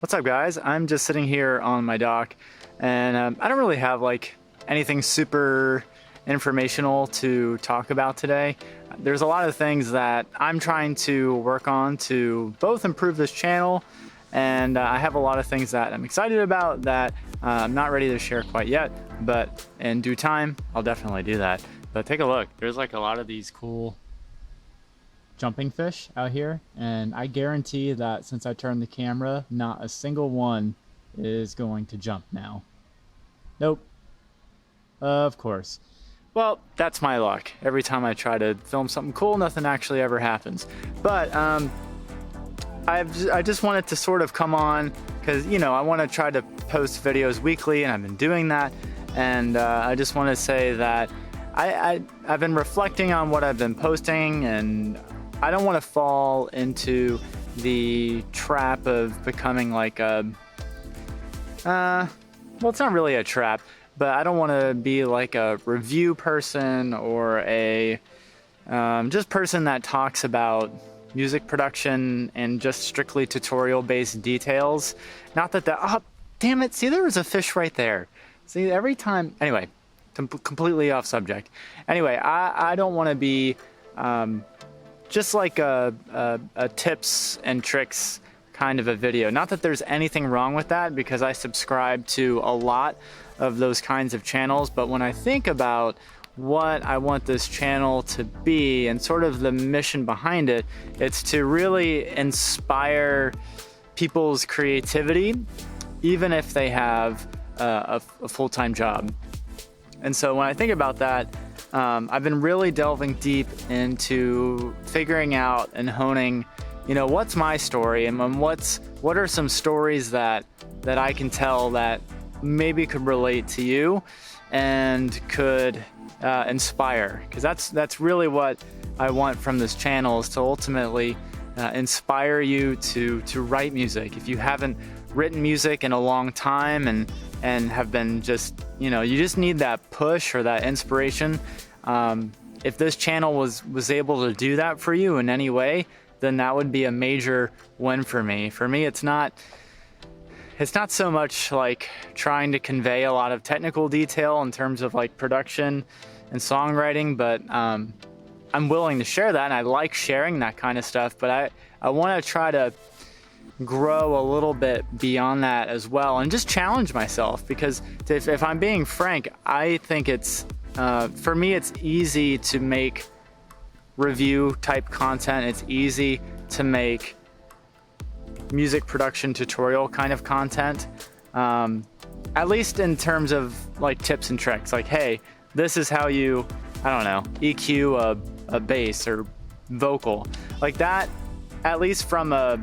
What's up, guys? I'm just sitting here on my dock, and I don't really have like anything super informational to talk about today. There's a lot of things that I'm trying to work on to both improve this channel, and I have a lot of things that I'm excited about that I'm not ready to share quite yet, but in due time, I'll definitely do that. But take a look. There's like a lot of these cool jumping fish out here, and I guarantee that since I turned the camera, not a single one is going to jump now. Nope. Of course. Well, that's my luck. Every time I try to film something cool, nothing actually ever happens. But I just wanted to sort of come on because, you know, I want to try to post videos weekly, and I've been doing that. And I just want to say that I've been reflecting on what I've been posting, and I don't want to fall into the trap of becoming like a, well, it's not really a trap, but I don't want to be like a review person or a just person that talks about music production and just strictly tutorial-based details. Not that oh, damn it, see, there was a fish right there. See, every time, anyway, completely off subject. Anyway, I don't want to be just like a tips and tricks kind of a video. Not that there's anything wrong with that, because I subscribe to a lot of those kinds of channels, but when I think about what I want this channel to be and sort of the mission behind it, it's to really inspire people's creativity, even if they have a full-time job. And so when I think about that, I've been really delving deep into figuring out and honing, you know, what's my story, and what are some stories that I can tell that maybe could relate to you and could inspire, because that's really what I want from this channel, is to ultimately inspire you to write music. If you haven't written music in a long time and have been just, you know, you just need that push or that inspiration. If this channel was able to do that for you in any way, then that would be a major win for me. For me, it's not so much like trying to convey a lot of technical detail in terms of like production and songwriting, but I'm willing to share that, and I like sharing that kind of stuff, but I want to try to grow a little bit beyond that as well, and just challenge myself, because if I'm being frank, I think it's for me, it's easy to make review type content. It's easy to make music production tutorial kind of content, at least in terms of like tips and tricks, like, hey, this is how you, I don't know, EQ a bass or vocal, like that. At least from a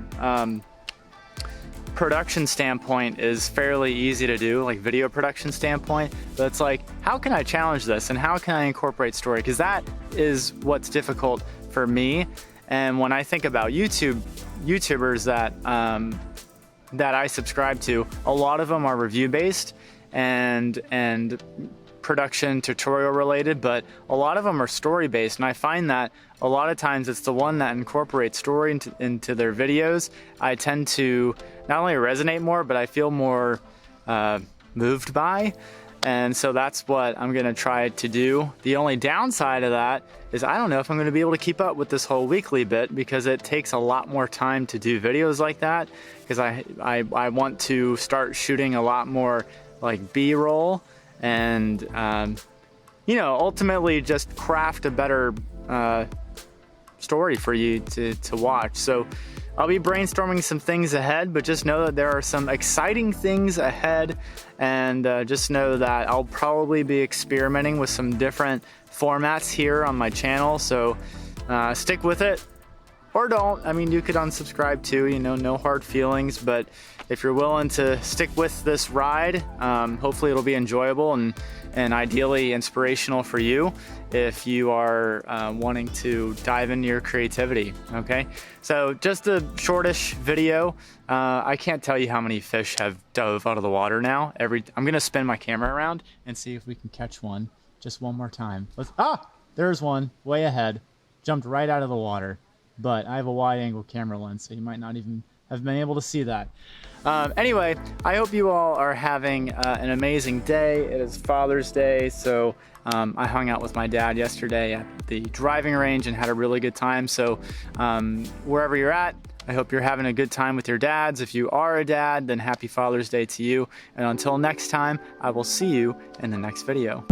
production standpoint is fairly easy to do, like video production standpoint, but it's like, how can I challenge this and how can I incorporate story? Because that is what's difficult for me. And when I think about YouTubers that I subscribe to, a lot of them are review based and production tutorial related, but a lot of them are story based, and I find that a lot of times it's the one that incorporates story into their videos I tend to not only resonate more, but I feel more moved by. And so that's what I'm gonna try to do. The only downside of that is I don't know if I'm gonna be able to keep up with this whole weekly bit, because it takes a lot more time to do videos like that, because I want to start shooting a lot more like B-roll and you know, ultimately just craft a better story for you to watch. So I'll be brainstorming some things ahead, but just know that there are some exciting things ahead, and just know that I'll probably be experimenting with some different formats here on my channel, so stick with it. Or don't. I mean, you could unsubscribe too, you know, no hard feelings, but if you're willing to stick with this ride, hopefully it'll be enjoyable and ideally inspirational for you if you are wanting to dive into your creativity, okay? So just a shortish video. I can't tell you how many fish have dove out of the water now. I'm gonna spin my camera around and see if we can catch one just one more time. There's one way ahead, jumped right out of the water. But I have a wide angle camera lens, so you might not even I've been able to see that. Anyway, I hope you all are having an amazing day. It is Father's Day, so I hung out with my dad yesterday at the driving range and had a really good time. So wherever you're at, I hope you're having a good time with your dads. If you are a dad, then happy Father's Day to you. And until next time, I will see you in the next video.